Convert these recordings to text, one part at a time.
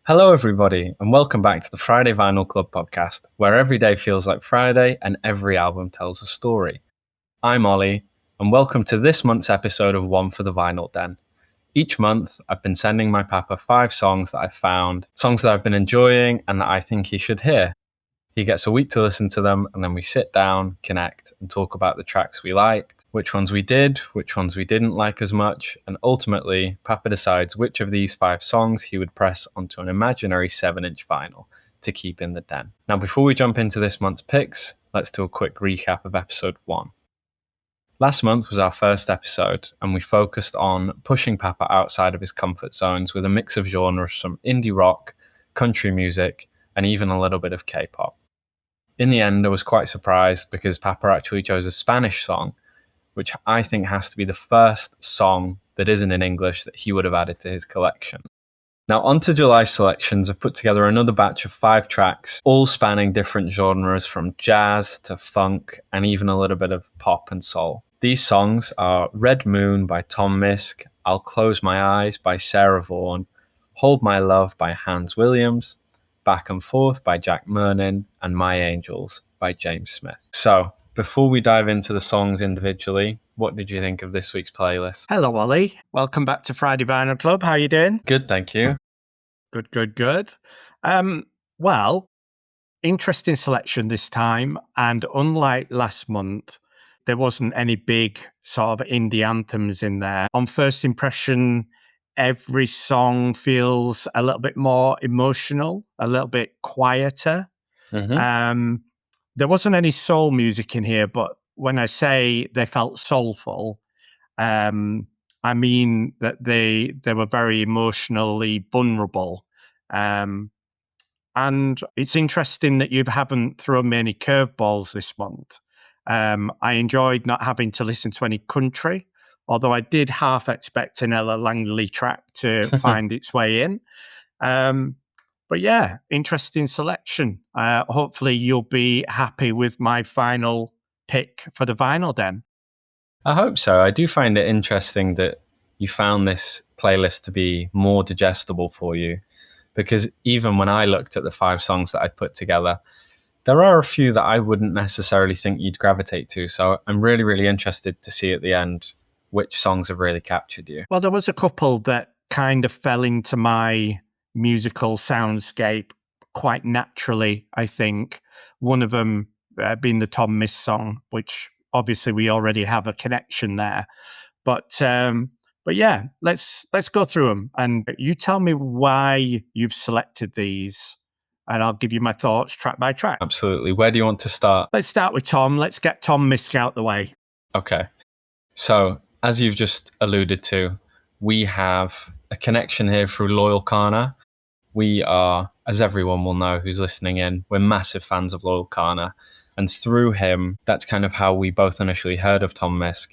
Hello, everybody, and welcome back to the Friday Vinyl Club podcast, where every day feels like Friday and every album tells a story. I'm Ollie, and welcome to this month's episode of One for the Vinyl Den. Each month, I've been sending my papa 5 songs that I've found, songs that I've been enjoying and that I think he should hear. He gets a week to listen to them, and then we sit down, connect, and talk about the tracks we liked, which ones we did, which ones we didn't like as much, and ultimately, Papa decides which of these 5 songs he would press onto an imaginary 7-inch vinyl to keep in the den. Now, before we jump into this month's picks, let's do a quick recap of episode 1. Last month was our first episode, and we focused on pushing Papa outside of his comfort zones with a mix of genres from indie rock, country music, and even a little bit of K-pop. In the end, I was quite surprised because Papa actually chose a Spanish song, which I think has to be the first song that isn't in English that he would have added to his collection. Now, on to July's selections. I've put together another batch of 5 tracks, all spanning different genres from jazz to funk and even a little bit of pop and soul. These songs are Red Moon by Tom Misch, I'll Close My Eyes by Sarah Vaughan, Hold My Love by Hans Williams, Back and Forth by Jack Mernin, and My Angels by James Smith. So, before we dive into the songs individually, what did you think of this week's playlist? Hello, Ollie. Welcome back to Friday Vinyl Club. How you doing? Good, thank you. Good. Well, interesting selection this time. And unlike last month, there wasn't any big sort of indie anthems in there. On first impression, every song feels a little bit more emotional, a little bit quieter. There wasn't any soul music in here, but when I say they felt soulful, I mean that they were very emotionally vulnerable. And it's interesting that you haven't thrown me any curveballs this month. I enjoyed not having to listen to any country, although I did half expect an Ella Langley track to find its way in. But yeah, interesting selection. Hopefully you'll be happy with my final pick for the Vinyl Den. I hope so. I do find it interesting that you found this playlist to be more digestible for you, because even when I looked at the 5 songs that I'd put together, there are a few that I wouldn't necessarily think you'd gravitate to. So I'm really, really interested to see at the end which songs have really captured you. Well, there was a couple that kind of fell into my musical soundscape quite naturally, I think. One of them being the Tom Misch song, which obviously we already have a connection there. But yeah, let's go through them. And you tell me why you've selected these, and I'll give you my thoughts track by track. Absolutely. Where do you want to start? Let's start with Tom. Let's get Tom Misch out the way. Okay. So, as you've just alluded to, we have a connection here through Loyal Kana. We are, as everyone will know who's listening in, we're massive fans of Loyal Kana. And through him, that's kind of how we both initially heard of Tom Misch.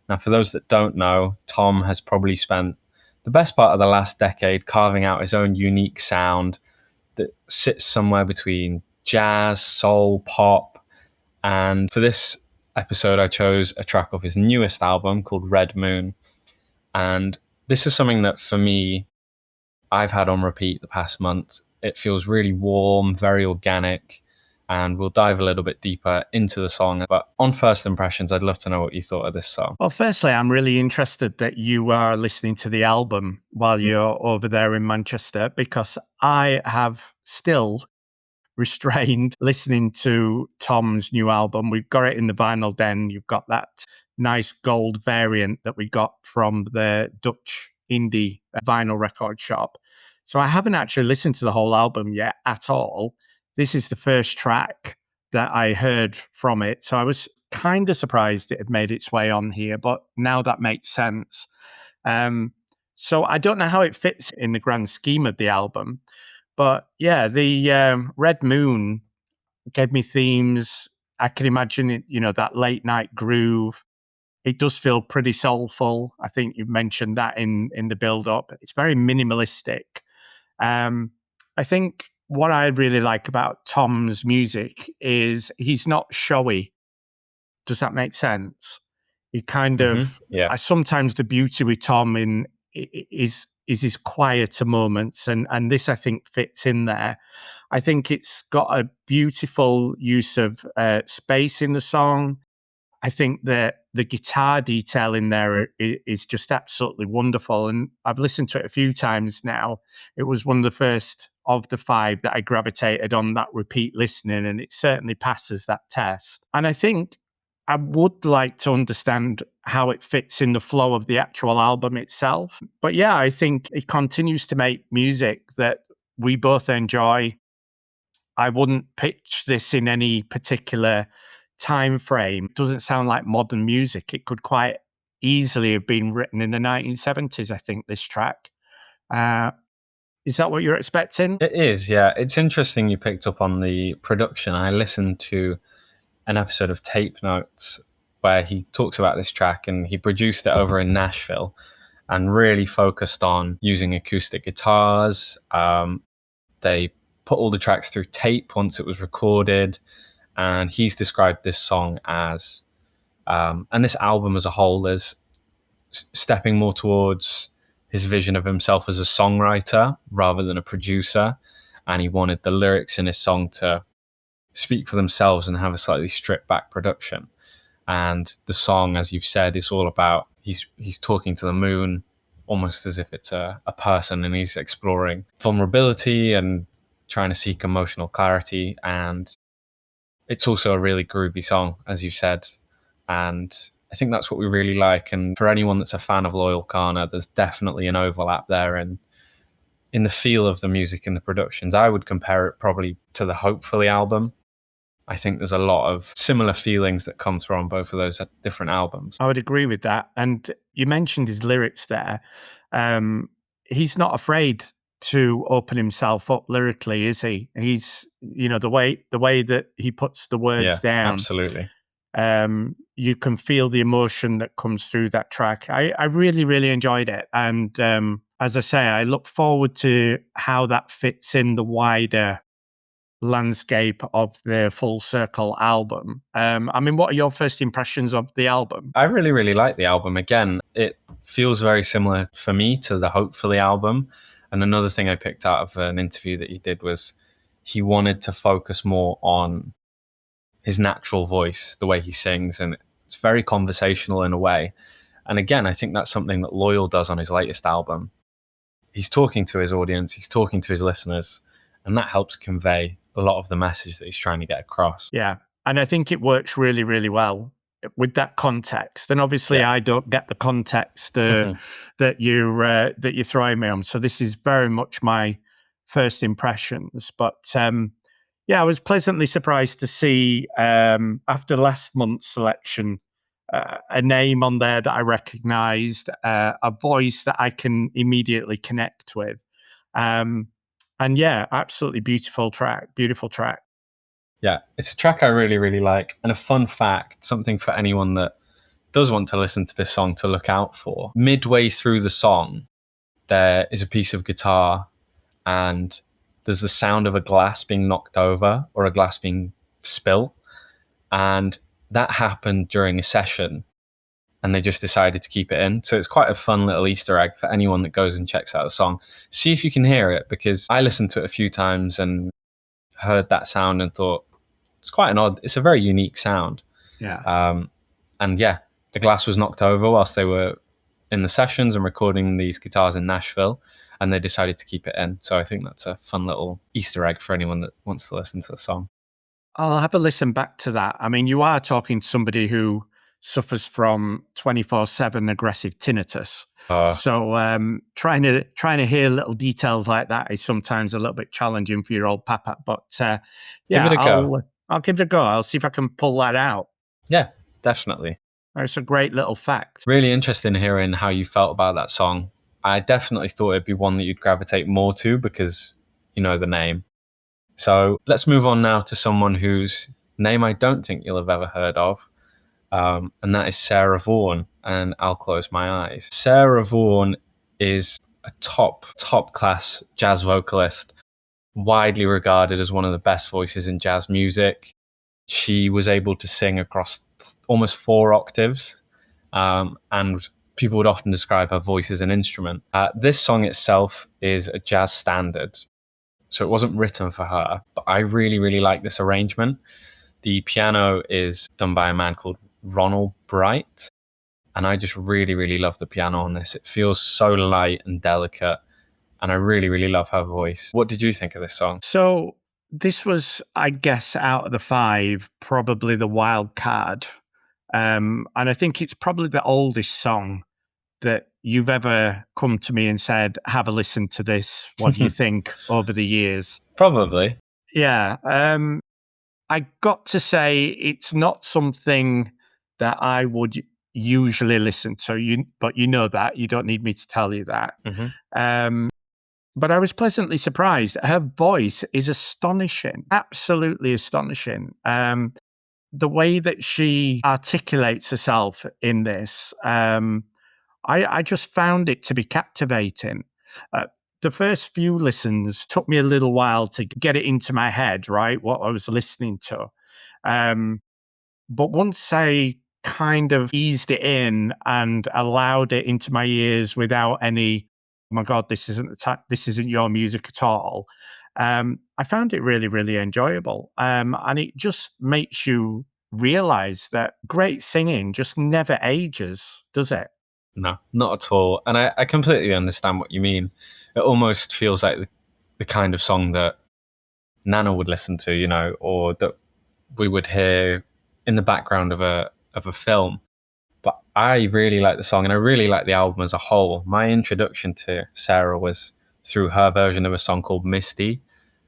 Now, for those that don't know, Tom has probably spent the best part of the last decade carving out his own unique sound that sits somewhere between jazz, soul, pop. And for this episode, I chose a track off his newest album called Red Moon. And this is something that, for me, I've had on repeat the past month. It feels really warm, very organic, and we'll dive a little bit deeper into the song. But on first impressions, I'd love to know what you thought of this song. Well, firstly, I'm really interested that you are listening to the album while you're over there in Manchester, because I have still restrained listening to Tom's new album. We've got it in the Vinyl Den. You've got that nice gold variant that we got from the Dutch indie vinyl record shop. So I haven't actually listened to the whole album yet at all. This is the first track that I heard from it. So I was kind of surprised it had made its way on here, but now that makes sense. So I don't know how it fits in the grand scheme of the album, but yeah, the Red Moon gave me themes. I can imagine it, that late night groove. It does feel pretty soulful. I think you've mentioned that in the build up. It's very minimalistic. I think what I really like about Tom's music is he's not showy. Does that make sense? He kind of, Yeah. sometimes the beauty with Tom is is his quieter moments, and this, I think, fits in there. I think it's got a beautiful use of space in the song. I think that the guitar detail in there is just absolutely wonderful. And I've listened to it a few times now. It was one of the first of the 5 that I gravitated on that repeat listening, and it certainly passes that test. And I think I would like to understand how it fits in the flow of the actual album itself. But yeah, I think it continues to make music that we both enjoy. I wouldn't pitch this in any particular time frame. It doesn't sound like modern music. It could quite easily have been written in the 1970s, I think, this track. Is that what you're expecting? It is, yeah. It's interesting you picked up on the production. I listened to an episode of Tape Notes where he talks about this track, and he produced it over in Nashville and really focused on using acoustic guitars. They put all the tracks through tape once it was recorded, and he's described this song as, and this album as a whole, as stepping more towards his vision of himself as a songwriter rather than a producer. And he wanted the lyrics in his song to speak for themselves and have a slightly stripped back production. And the song, as you've said, is all about he's talking to the moon almost as if it's a person, and he's exploring vulnerability and trying to seek emotional clarity. And it's also a really groovy song, as you said. And I think that's what we really like. And for anyone that's a fan of Loyal Kana, there's definitely an overlap there in the feel of the music and the productions. I would compare it probably to the Hopefully album. I think there's a lot of similar feelings that come through on both of those different albums. I would agree with that. And you mentioned his lyrics there. He's not afraid to open himself up lyrically, is he? He's, the way that he puts the words down. Absolutely. You can feel the emotion that comes through that track. I really, really enjoyed it. And as I say, I look forward to how that fits in the wider landscape of the Full Circle album. What are your first impressions of the album? I really, really like the album. Again, it feels very similar for me to the Hopefully album. And another thing I picked out of an interview that he did was he wanted to focus more on his natural voice, the way he sings, and it's very conversational in a way. And again, I think that's something that Loyal does on his latest album. He's talking to his audience, he's talking to his listeners, and that helps convey a lot of the message that he's trying to get across. Yeah, and I think it works really, really well with that context. And obviously, I don't get the context that you're throwing me on. So this is very much my first impressions. But I was pleasantly surprised to see after last month's selection a name on there that I recognised, a voice that I can immediately connect with. And absolutely beautiful track. Yeah, it's a track I really, really like. And a fun fact, something for anyone that does want to listen to this song to look out for. Midway through the song, there is a piece of guitar and there's the sound of a glass being knocked over or a glass being spilt. And that happened during a session and they just decided to keep it in. So it's quite a fun little Easter egg for anyone that goes and checks out the song. See if you can hear it, because I listened to it a few times and heard that sound and thought, it's a very unique sound. Yeah. The glass was knocked over whilst they were in the sessions and recording these guitars in Nashville, and they decided to keep it in. So I think that's a fun little Easter egg for anyone that wants to listen to the song. I'll have a listen back to that. You are talking to somebody who suffers from 24/7 aggressive tinnitus. So trying to hear little details like that is sometimes a little bit challenging for your old papa. But give it a go. I'll give it a go. I'll see if I can pull that out. Yeah, definitely. It's a great little fact. Really interested in hearing how you felt about that song. I definitely thought it'd be one that you'd gravitate more to because you know the name. So let's move on now to someone whose name I don't think you'll have ever heard of. And that is Sarah Vaughan, and I'll close my eyes. Sarah Vaughan is a top class jazz vocalist, widely regarded as one of the best voices in jazz music. She was able to sing across almost 4 octaves, and people would often describe her voice as an instrument. This song itself is a jazz standard, so it wasn't written for her, but I really, really like this arrangement. The piano is done by a man called Ronald Bright, and I just really, really love the piano on this. It feels so light and delicate, and I really, really love her voice. What did you think of this song? So this was, I guess, out of the 5, probably the wild card. And I think it's probably the oldest song that you've ever come to me and said, have a listen to this. What do you think over the years? Probably. Yeah. I got to say, it's not something that I would usually listen to, but you know that. You don't need me to tell you that. Mm-hmm. But I was pleasantly surprised. Her voice is astonishing, absolutely astonishing. The way that she articulates herself in this, I just found it to be captivating. The first few listens took me a little while to get it into my head, right, what I was listening to. But once I kind of eased it in and allowed it into my ears without any, oh my God, this isn't your music at all. I found it really, really enjoyable. And it just makes you realize that great singing just never ages, does it? No, not at all. And I completely understand what you mean. It almost feels like the kind of song that Nana would listen to, or that we would hear in the background of a film. But I really like the song, and I really like the album as a whole. My introduction to Sarah was through her version of a song called Misty,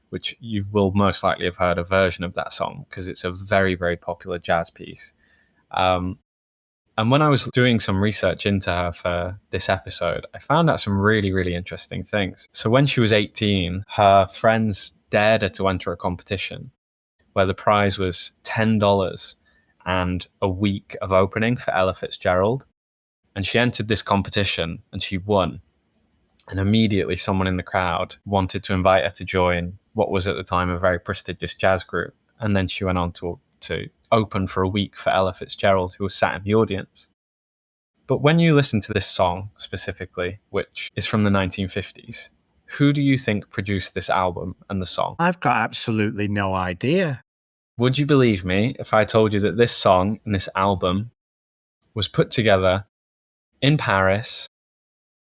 which you will most likely have heard a version of that song because it's a very, very popular jazz piece. And when I was doing some research into her for this episode, I found out some really, really interesting things. So when she was 18, her friends dared her to enter a competition where the prize was $10 and a week of opening for Ella Fitzgerald. And she entered this competition and she won. And immediately someone in the crowd wanted to invite her to join what was at the time a very prestigious jazz group. And then she went on to open for a week for Ella Fitzgerald, who was sat in the audience. But when you listen to this song specifically, which is from the 1950s, who do you think produced this album and the song? I've got absolutely no idea. Would you believe me if I told you that this song and this album was put together in Paris,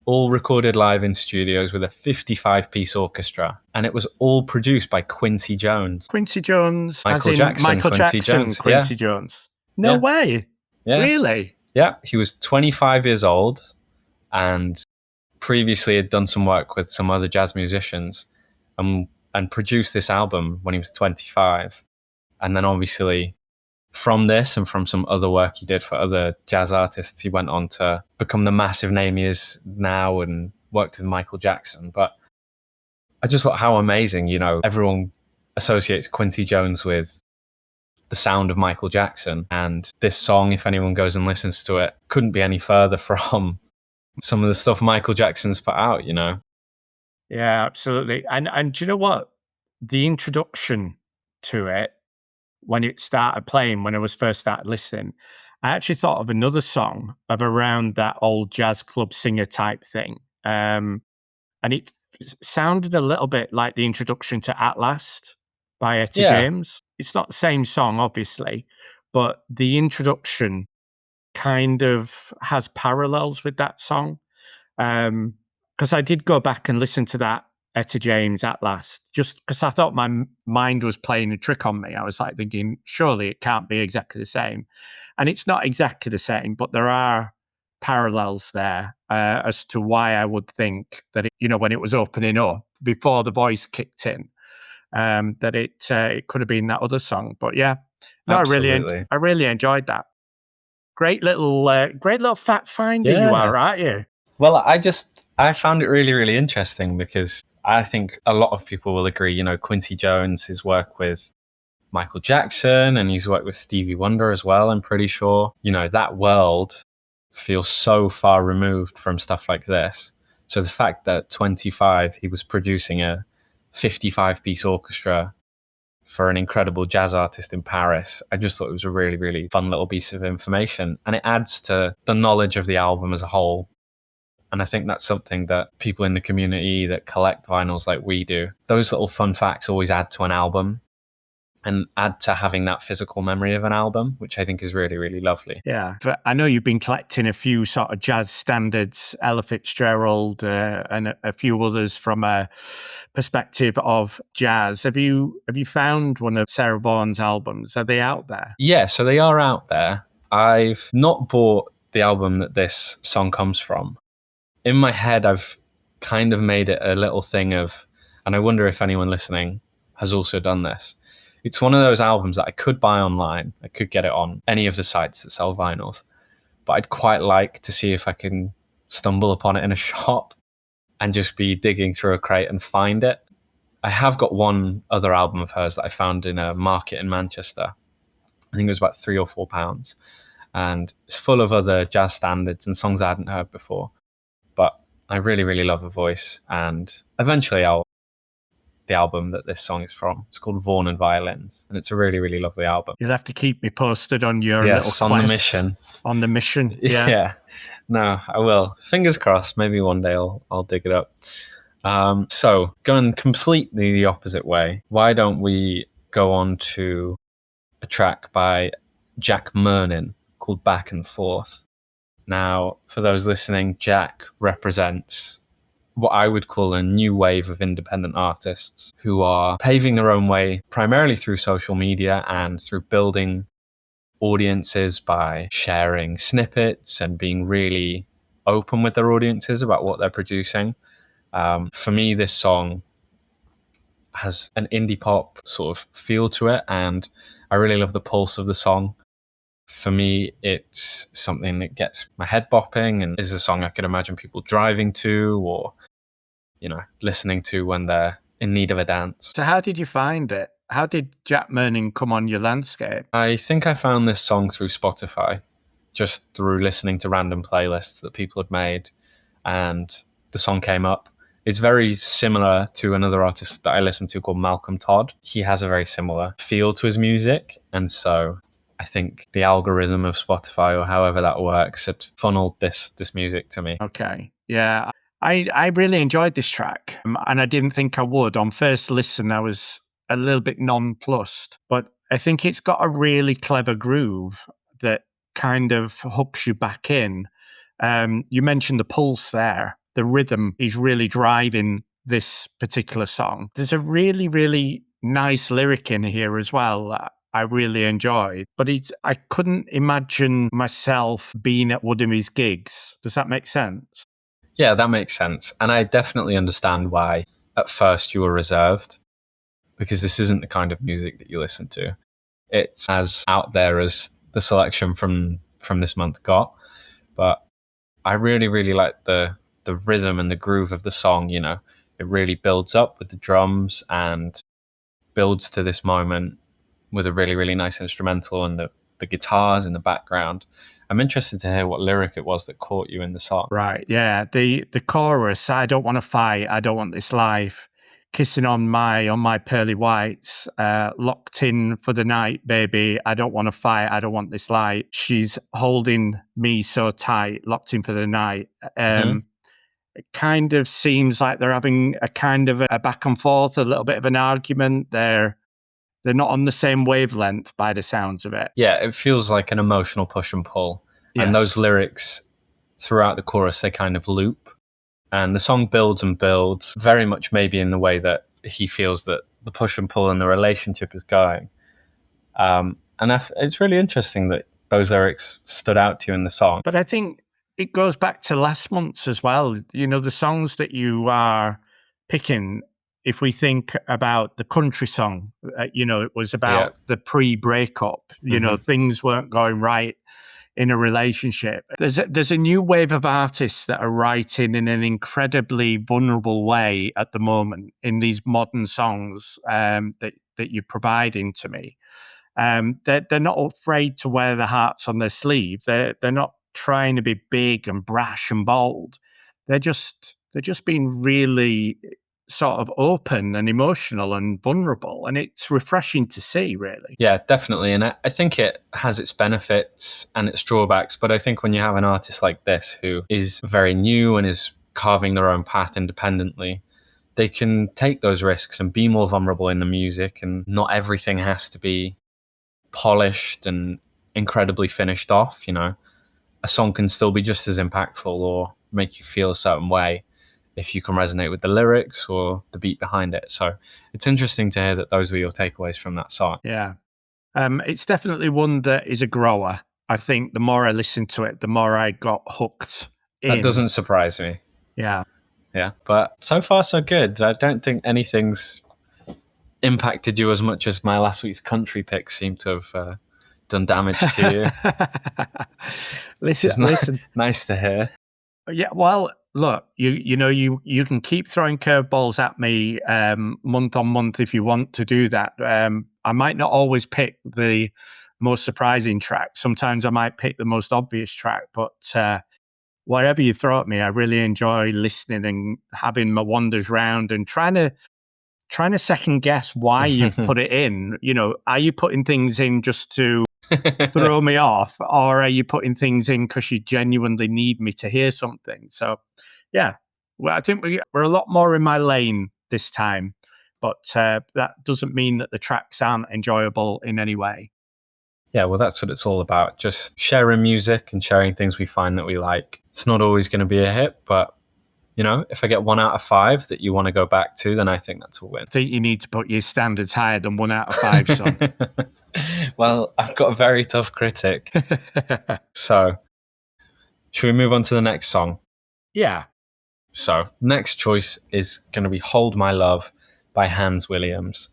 all recorded live in studios with a 55-piece orchestra, and it was all produced by Quincy Jones? Quincy Jones, Michael as in Jackson, Michael Quincy Jackson, Jones. Quincy Yeah. Jones. No Yeah. way. Yeah. Really? Yeah, he was 25 years old and previously had done some work with some other jazz musicians and produced this album when he was 25. And then obviously from this and from some other work he did for other jazz artists, he went on to become the massive name he is now and worked with Michael Jackson. But I just thought how amazing, everyone associates Quincy Jones with the sound of Michael Jackson. And this song, if anyone goes and listens to it, couldn't be any further from some of the stuff Michael Jackson's put out, Yeah, absolutely. And do you know what? The introduction to it, when it started playing, when I was first started listening, I actually thought of another song of around that old jazz club singer type thing. And it sounded a little bit like the introduction to At Last by Etta James. It's not the same song, obviously, but the introduction kind of has parallels with that song. Because I did go back and listen to that Etta James At Last, just because I thought my mind was playing a trick on me. I was like thinking, surely it can't be exactly the same. And it's not exactly the same, but there are parallels there as to why I would think that, when it was opening up before the voice kicked in, that it could have been that other song. But yeah, no, Absolutely. I really enjoyed that. Great little fact finder you are, aren't you? Well, I found it really, really interesting because I think a lot of people will agree, Quincy Jones, his work with Michael Jackson and he's worked with Stevie Wonder as well, I'm pretty sure. That world feels so far removed from stuff like this. So the fact that 25, he was producing a 55-piece orchestra for an incredible jazz artist in Paris. I just thought it was a really, really fun little piece of information. And it adds to the knowledge of the album as a whole. And I think that's something that people in the community that collect vinyls like we do, those little fun facts always add to an album and add to having that physical memory of an album, which I think is really, really lovely. Yeah. But I know you've been collecting a few sort of jazz standards, Ella Fitzgerald, and a few others from a perspective of jazz. Have you found one of Sarah Vaughan's albums? Are they out there? Yeah, so they are out there. I've not bought the album that this song comes from. In my head, I've kind of made it a little thing of, and I wonder if anyone listening has also done this. It's one of those albums that I could buy online. I could get it on any of the sites that sell vinyls, but I'd quite like to see if I can stumble upon it in a shop and just be digging through a crate and find it. I have got one other album of hers that I found in a market in Manchester. I think it was about £3 or £4, and it's full of other jazz standards and songs I hadn't heard before. But I really, really love her voice, and eventually the album that this song is from. It's called Vaughan and Violins, and it's a really, really lovely album. You'll have to keep me posted on your Yes, little quest. on the mission. On the mission, yeah. Yeah. No, I will. Fingers crossed. Maybe one day I'll dig it up. So going completely the opposite way, why don't we go on to a track by Jack Mernin called Back and Forth. Now, for those listening, Jack represents what I would call a new wave of independent artists who are paving their own way primarily through social media and through building audiences by sharing snippets and being really open with their audiences about what they're producing. For me, this song has an indie pop sort of feel to it, and I really love the pulse of the song. For me, it's something that gets my head bopping and is a song I could imagine people driving to or, listening to when they're in need of a dance. So how did you find it? How did Jack Mernin come on your landscape? I think I found this song through Spotify, just through listening to random playlists that people had made, and the song came up. It's very similar to another artist that I listen to called Malcolm Todd. He has a very similar feel to his music, and so I think the algorithm of Spotify, or however that works, had funneled this music to me. Okay, yeah. I really enjoyed this track, and I didn't think I would. On first listen, I was a little bit nonplussed, but I think it's got a really clever groove that kind of hooks you back in. You mentioned the pulse there. The rhythm is really driving this particular song. There's a really, really nice lyric in here as well that I really enjoyed, but I couldn't imagine myself being at one of his gigs. Does that make sense? Yeah, that makes sense. And I definitely understand why at first you were reserved, because this isn't the kind of music that you listen to. It's as out there as the selection from this month got. But I really, really like the rhythm and the groove of the song. It really builds up with the drums and builds to this moment with a really, really nice instrumental and the guitars in the background. I'm interested to hear what lyric it was that caught you in the song. Right, yeah. The chorus, I don't want to fight, I don't want this life. Kissing on my pearly whites, locked in for the night, baby. I don't want to fight, I don't want this light. She's holding me so tight, locked in for the night. It kind of seems like they're having a kind of a back and forth, a little bit of an argument. They're not on the same wavelength by the sounds of it. Yeah, it feels like an emotional push and pull. Yes. And those lyrics throughout the chorus, they kind of loop. And the song builds and builds, very much maybe in the way that he feels that the push and pull in the relationship is going. It's really interesting that those lyrics stood out to you in the song. But I think it goes back to last month's as well. The songs that you are picking, if we think about the country song, it was about the pre-breakup, things weren't going right in a relationship. There's a new wave of artists that are writing in an incredibly vulnerable way at the moment in these modern songs that you're providing to me. They're not afraid to wear their hearts on their sleeve. They're not trying to be big and brash and bold. They're just being really sort of open and emotional and vulnerable, and it's refreshing to see, really. Yeah, definitely. And I think it has its benefits and its drawbacks. But I think when you have an artist like this who is very new and is carving their own path independently, they can take those risks and be more vulnerable in the music. And not everything has to be polished and incredibly finished off. A song can still be just as impactful or make you feel a certain way if you can resonate with the lyrics or the beat behind it. So it's interesting to hear that those were your takeaways from that song. Yeah. It's definitely one that is a grower. I think the more I listened to it, the more I got hooked in. That doesn't surprise me. Yeah. Yeah. But so far, so good. I don't think anything's impacted you as much as my last week's country picks seem to have done damage to you. Listen. Nice to hear. Yeah, well, look, you can keep throwing curveballs at me month on month if you want to do that. I might not always pick the most surprising track. Sometimes I might pick the most obvious track, but whatever you throw at me, I really enjoy listening and having my wanders round and trying to second guess why you've put it in. Are you putting things in just to throw me off, or are you putting things in because you genuinely need me to hear something? So, yeah, well, I think we're a lot more in my lane this time, but that doesn't mean that the tracks aren't enjoyable in any way. Yeah, well, that's what it's all about. Just sharing music and sharing things we find that we like. It's not always going to be a hit, but if I get 1 out of 5 that you want to go back to, then I think that's a win. I think you need to put your standards higher than 1 out of 5, son. Well, I've got a very tough critic. So, should we move on to the next song? Yeah. So, next choice is going to be Hold My Love by Hans Williams.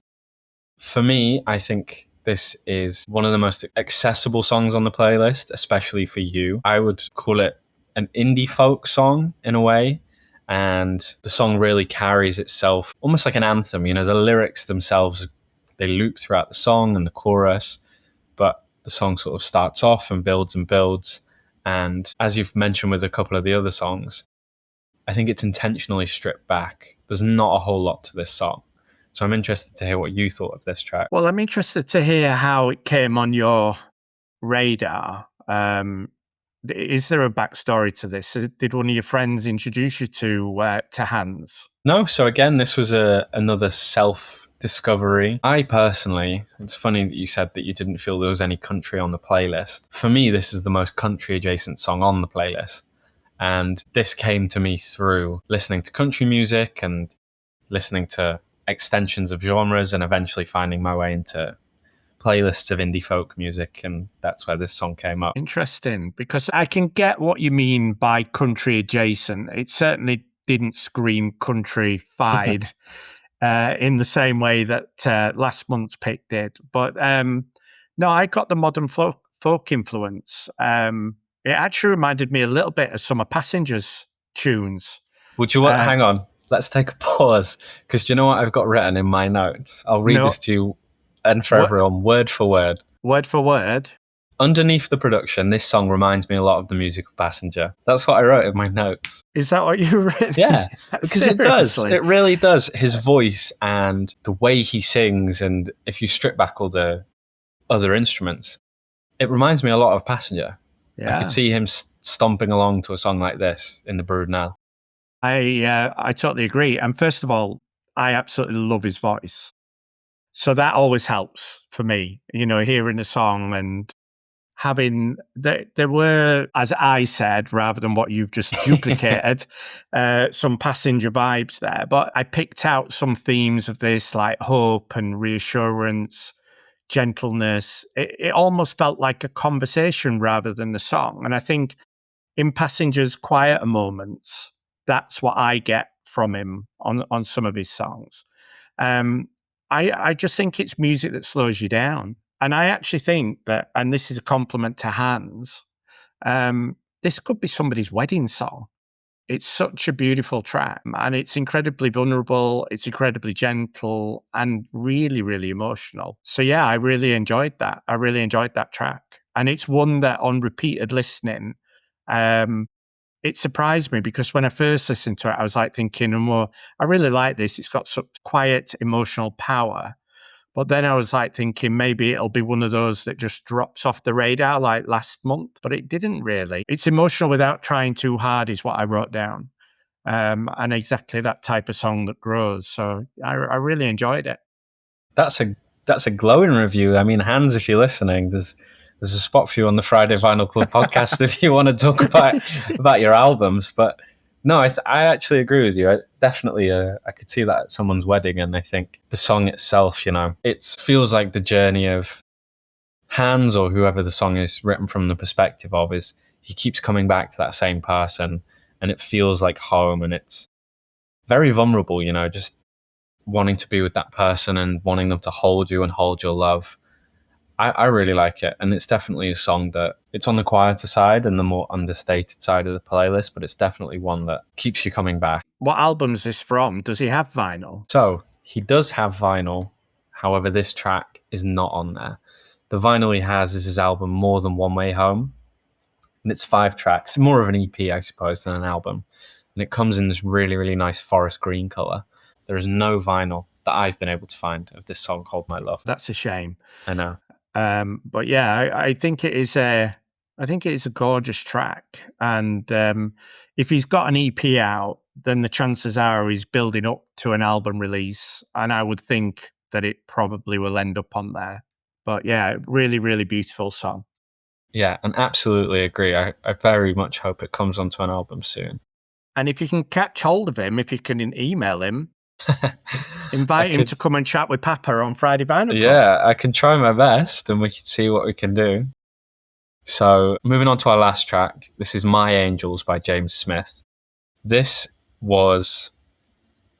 For me, I think this is one of the most accessible songs on the playlist, especially for you. I would call it an indie folk song in a way. And the song really carries itself almost like an anthem. The lyrics themselves, they loop throughout the song and the chorus, but the song sort of starts off and builds and builds. And as you've mentioned with a couple of the other songs, I think it's intentionally stripped back. There's not a whole lot to this song. So I'm interested to hear what you thought of this track. Well, I'm interested to hear how it came on your radar. Is there a backstory to this? Did one of your friends introduce you to Hans? No, so again, this was another self-discovery. I personally, it's funny that you said that you didn't feel there was any country on the playlist. For me, this is the most country-adjacent song on the playlist. And this came to me through listening to country music and listening to extensions of genres and eventually finding my way into playlists of indie folk music, and that's where this song came up. Interesting, because I can get what you mean by country adjacent. It certainly didn't scream country-fied in the same way that last month's pick did. But no, I got the modern folk influence. It actually reminded me a little bit of Summer Passengers tunes. Would you want? Hang on, let's take a pause, because do you know what I've got written in my notes? I'll read this to you and for everyone, word for word. Word for word. Underneath the production, this song reminds me a lot of the music of Passenger. That's what I wrote in my notes. Is that what you wrote? Yeah, because it does. It really does. His voice and the way he sings, and if you strip back all the other instruments, it reminds me a lot of Passenger. Yeah. I could see him stomping along to a song like this in the Brood now. I totally agree. And first of all, I absolutely love his voice. So that always helps for me, hearing a song and having, there were, as I said, rather than what you've just duplicated, some Passenger vibes there. But I picked out some themes of this, like hope and reassurance, gentleness. It almost felt like a conversation rather than a song. And I think in Passenger's quieter moments, that's what I get from him on some of his songs. I just think it's music that slows you down. And I actually think that, and this is a compliment to Hans, this could be somebody's wedding song. It's such a beautiful track, and it's incredibly vulnerable, it's incredibly gentle, and really, really emotional. So yeah, I really enjoyed that. I really enjoyed that track. And it's one that on repeated listening, it surprised me because when I first listened to it, I was like thinking, well, I really like this. It's got such quiet emotional power. But then I was like thinking maybe it'll be one of those that just drops off the radar like last month, but it didn't really. It's emotional without trying too hard is what I wrote down. And exactly that type of song that grows. So I really enjoyed it. That's a glowing review. I mean, Hans, if you're listening, there's a spot for you on the Friday Vinyl Club podcast if you want to talk about your albums. But no, I actually agree with you. I could see that at someone's wedding, and I think the song itself, it feels like the journey of Hans, or whoever the song is written from the perspective of, is he keeps coming back to that same person, and it feels like home, and it's very vulnerable, just wanting to be with that person and wanting them to hold you and hold your love. I really like it, and it's definitely a song that it's on the quieter side and the more understated side of the playlist, but it's definitely one that keeps you coming back. What album is this from? Does he have vinyl? So he does have vinyl, however, this track is not on there. The vinyl he has is his album More Than One Way Home, and it's 5 tracks, more of an EP, I suppose, than an album, and it comes in this really, really nice forest green color. There is no vinyl that I've been able to find of this song, Hold My Love. That's a shame. I know. But yeah, I think it is a gorgeous track. And if he's got an EP out, then the chances are he's building up to an album release. And I would think that it probably will end up on there. But yeah, really, really beautiful song. Yeah, and absolutely agree. I very much hope it comes onto an album soon. And if you can catch hold of him, if you can email him, invite him to come and chat with Papa on Friday Vinyl Club. Yeah, I can try my best and we can see what we can do. So, moving on to our last track. This is My Angels by James Smith. This was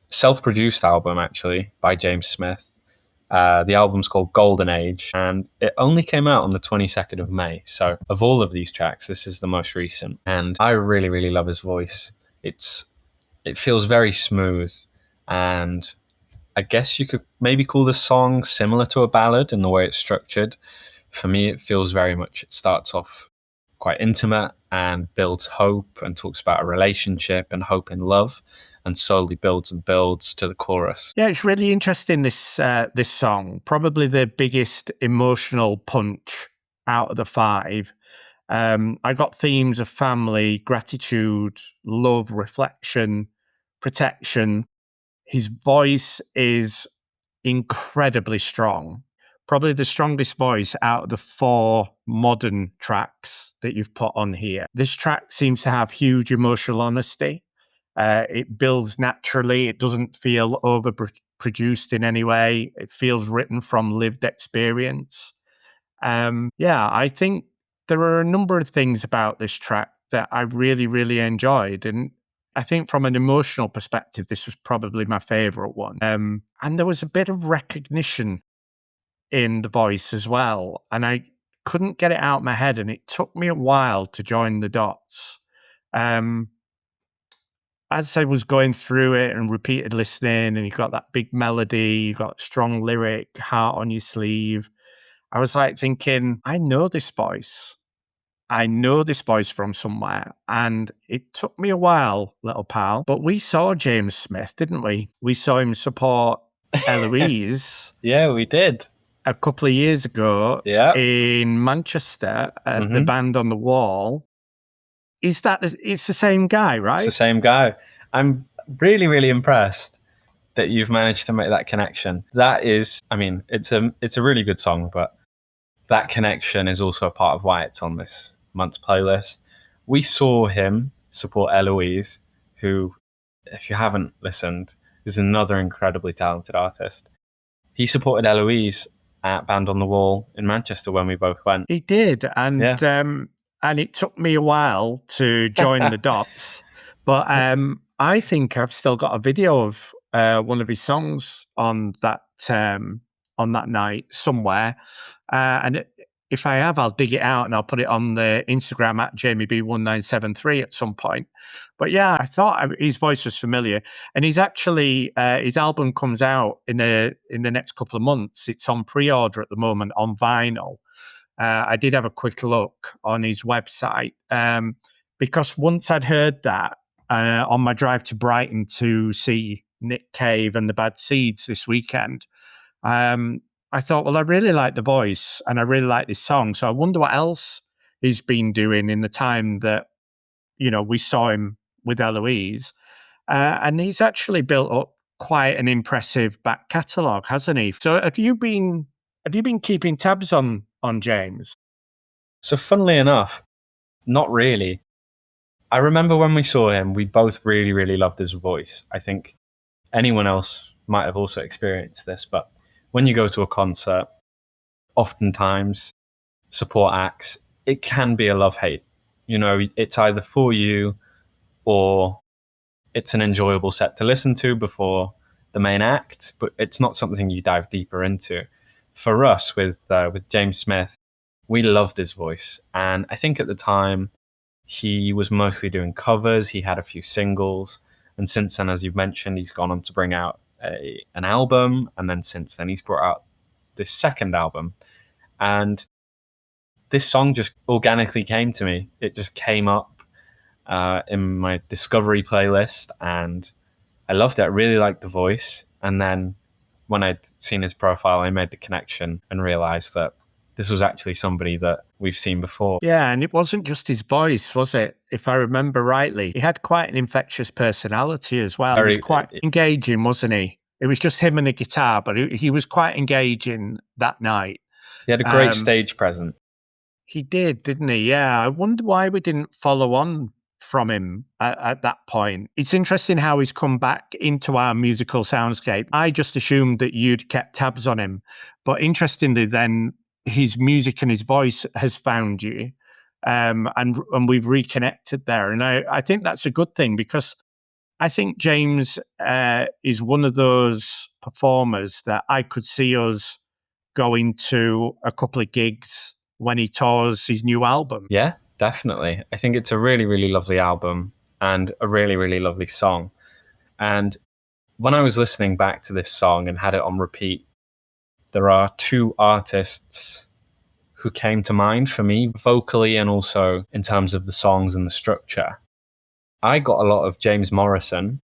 a self-produced album, actually, by James Smith. The album's called Golden Age, and it only came out on the 22nd of May. So, of all of these tracks, this is the most recent. And I really, really love his voice. It feels very smooth, and I guess you could maybe call this song similar to a ballad in the way it's structured. For me, it feels very much, it starts off quite intimate and builds hope and talks about a relationship and hope in love, and slowly builds and builds to the chorus. Yeah, it's really interesting, this song. Probably the biggest emotional punch out of the 5. I got themes of family, gratitude, love, reflection, protection. His voice is incredibly strong. Probably the strongest voice out of the 4 modern tracks that you've put on here. This track seems to have huge emotional honesty. It builds naturally. It doesn't feel overproduced in any way. It feels written from lived experience. Yeah, I think there are a number of things about this track that I really, really enjoyed. And I think from an emotional perspective, this was probably my favorite one. And there was a bit of recognition in the voice as well. And I couldn't get it out of my head. And it took me a while to join the dots. As I was going through it and repeated listening, and you got that big melody, you got strong lyric, heart on your sleeve, I was like thinking, I know this voice. I know this voice from somewhere. And it took me a while, little pal. But we saw James Smith, didn't we? We saw him support Eloise. Yeah, we did. A couple of years ago in Manchester at the Band on the Wall. It's the same guy, right? It's the same guy. I'm really, really impressed that you've managed to make that connection. That is, I mean, it's a really good song, but that connection is also a part of why it's on this month's playlist. We saw him support Eloise, who, if you haven't listened, is another incredibly talented artist. He supported Eloise at Band on the Wall in Manchester when we both went. He did, and it took me a while to join the dots, but I think I've still got a video of one of his songs on that night somewhere, and if I have, I'll dig it out and I'll put it on the Instagram at JamieB1973 at some point. But yeah, I thought his voice was familiar, and he's actually his album comes out in the next couple of months. It's on pre-order at the moment on vinyl. I did have a quick look on his website, because once I'd heard that on my drive to Brighton to see Nick Cave and the Bad Seeds this weekend, I thought, well, I really like the voice and I really like this song. So I wonder what else he's been doing in the time that, we saw him with Eloise. And he's actually built up quite an impressive back catalogue, hasn't he? So have you been keeping tabs on James? So funnily enough, not really. I remember when we saw him, we both really, really loved his voice. I think anyone else might have also experienced this, but when you go to a concert, oftentimes support acts, it can be a love-hate. It's either for you or it's an enjoyable set to listen to before the main act, but it's not something you dive deeper into. For us, with James Smith, we loved his voice, and I think at the time he was mostly doing covers. He had a few singles, and since then, as you've mentioned, he's gone on to bring out an album, and then since then he's brought out this second album, and this song just organically came to me. It just came up in my discovery playlist, and I loved it. I really liked the voice. And then when I'd seen his profile, I made the connection and realized that this was actually somebody that we've seen before. Yeah, and it wasn't just his voice, was it? If I remember rightly, he had quite an infectious personality as well. He was quite engaging, wasn't he? It was just him and a guitar, but he was quite engaging that night. He had a great stage presence. He did, didn't he? Yeah. I wonder why we didn't follow on from him at that point. It's interesting how he's come back into our musical soundscape. I just assumed that you'd kept tabs on him. But interestingly, then his music and his voice has found you. And we've reconnected there. And I think that's a good thing, because I think James is one of those performers that I could see us going to a couple of gigs when he tours his new album. Yeah, definitely. I think it's a really, really lovely album and a really, really lovely song. And when I was listening back to this song and had it on repeat, there are two artists who came to mind for me, vocally and also in terms of the songs and the structure. I got a lot of James Morrison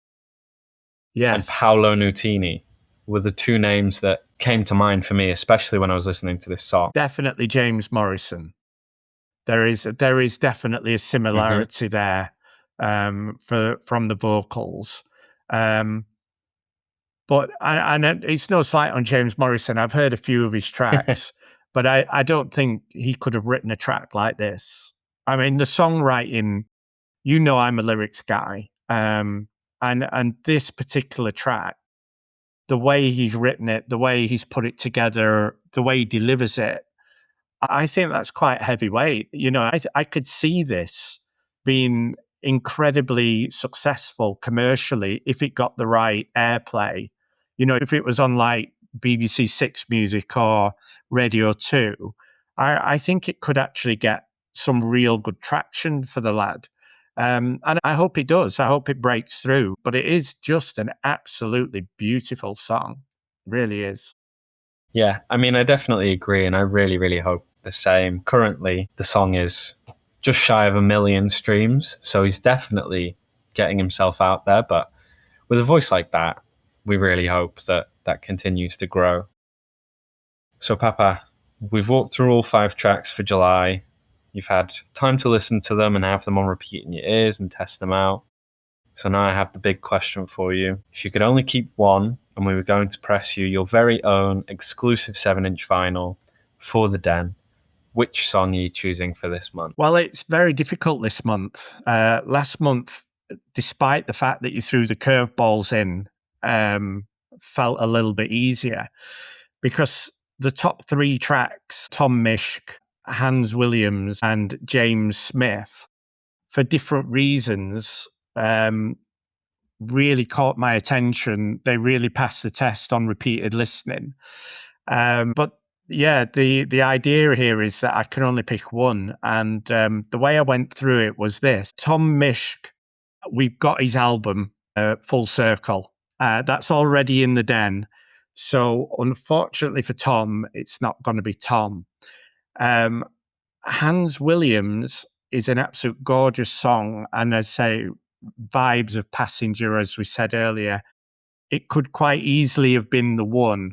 and Paolo Nutini were the two names that came to mind for me, especially when I was listening to this song. Definitely James Morrison. There is definitely a similarity there from the vocals. But and it's no slight on James Morrison. I've heard a few of his tracks, but I don't think he could have written a track like this. I mean, the songwriting, I'm a lyrics guy, and this particular track, the way he's written it, the way he's put it together, the way he delivers it, I think that's quite heavyweight. I could see this being incredibly successful commercially if it got the right airplay. If it was on like BBC Six Music or Radio 2, I think it could actually get some real good traction for the lad. And I hope it does. I hope it breaks through. But it is just an absolutely beautiful song. It really is. Yeah, I mean, I definitely agree. And I really, really hope the same. Currently, the song is just shy of 1 million streams. So he's definitely getting himself out there. But with a voice like that, we really hope that that continues to grow. So, Papa, we've walked through all 5 tracks for July. You've had time to listen to them and have them on repeat in your ears and test them out. So now I have the big question for you. If you could only keep one, and we were going to press you your very own exclusive 7-inch vinyl for the Den, which song are you choosing for this month? Well, it's very difficult this month. Last month, despite the fact that you threw the curveballs in, felt a little bit easier, because the top 3 tracks, Tom Misch, Hans Williams and James Smith, for different reasons, really caught my attention. They really passed the test on repeated listening. But yeah, the idea here is that I can only pick one. And the way I went through it was this. Tom Misch, we've got his album, Full Circle. That's already in the Den. So unfortunately for Tom, it's not going to be Tom. Hans Williams is an absolute gorgeous song. And as I say, vibes of Passenger, as we said earlier, it could quite easily have been the one.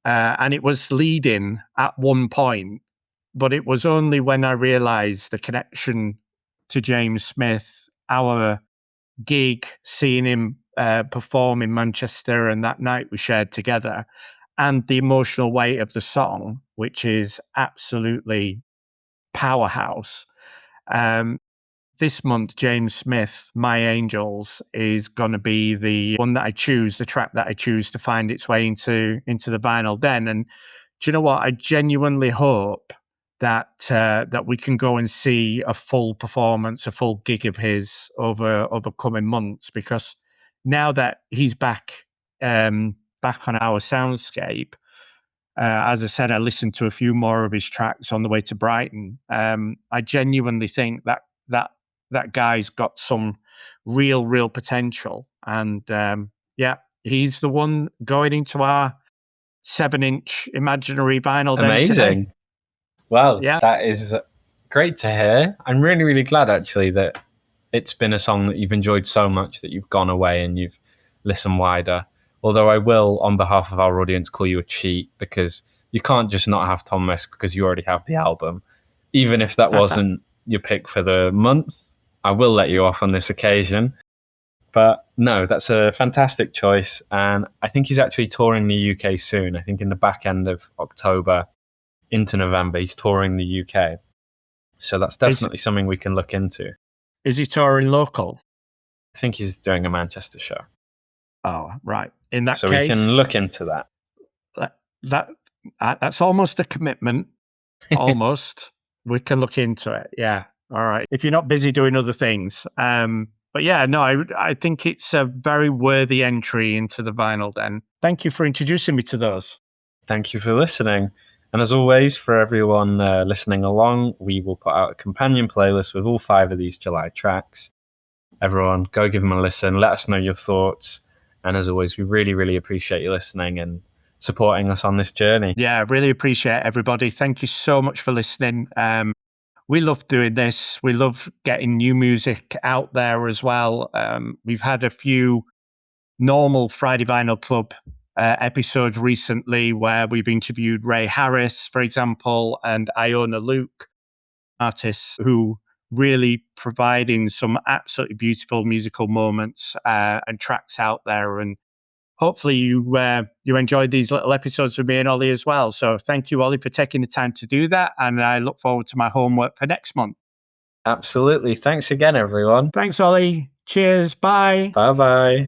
And it was leading at one point, but it was only when I realized the connection to James Smith, our gig, seeing him perform in Manchester, and that night we shared together, and the emotional weight of the song, which is absolutely powerhouse. This month, James Smith, My Angels, is going to be the one that I choose, the track that I choose to find its way into the vinyl den. And do you know what? I genuinely hope that that we can go and see a full performance, a full gig of his over coming months, because now that he's back back on our soundscape, as I said, I listened to a few more of his tracks on the way to Brighton. I genuinely think that guy's got some real potential, and yeah, he's the one going into our 7-inch imaginary vinyl den today. Amazing. Well, Yeah. that is great to hear. I'm really glad actually that it's been a song that you've enjoyed so much that you've gone away and you've listened wider. Although I will, on behalf of our audience, call you a cheat, because you can't just not have Tom Misch because you already have the album. Even if that wasn't your pick for the month, I will let you off on this occasion. But no, that's a fantastic choice. And I think he's actually touring the UK soon. I think in the back end of October into November, he's touring the UK. So that's definitely something we can look into. Is he touring local? I think he's doing a Manchester show. Oh, right. In that so case, we can look into that. That's almost a commitment. Almost. We can look into it. Yeah. All right. If you're not busy doing other things. But yeah, no, I think it's a very worthy entry into the vinyl den. Thank you for introducing me to those. Thank you for listening. And as always, for everyone listening along, we will put out a companion playlist with all 5 of these July tracks. Everyone, go give them a listen. Let us know your thoughts. And as always, we really appreciate you listening and supporting us on this journey. Yeah, really appreciate everybody. Thank you so much for listening. We love doing this. We love getting new music out there as well. We've had a few normal Friday Vinyl Club episodes recently where we've interviewed Ray Harris, for example, and Iona Luke, artists who really providing some absolutely beautiful musical moments and tracks out there. And hopefully you enjoyed these little episodes with me and Ollie as well. So thank you, Ollie, for taking the time to do that. And I look forward to my homework for next month. Absolutely. Thanks again, everyone. Thanks, Ollie. Cheers. Bye. Bye-bye.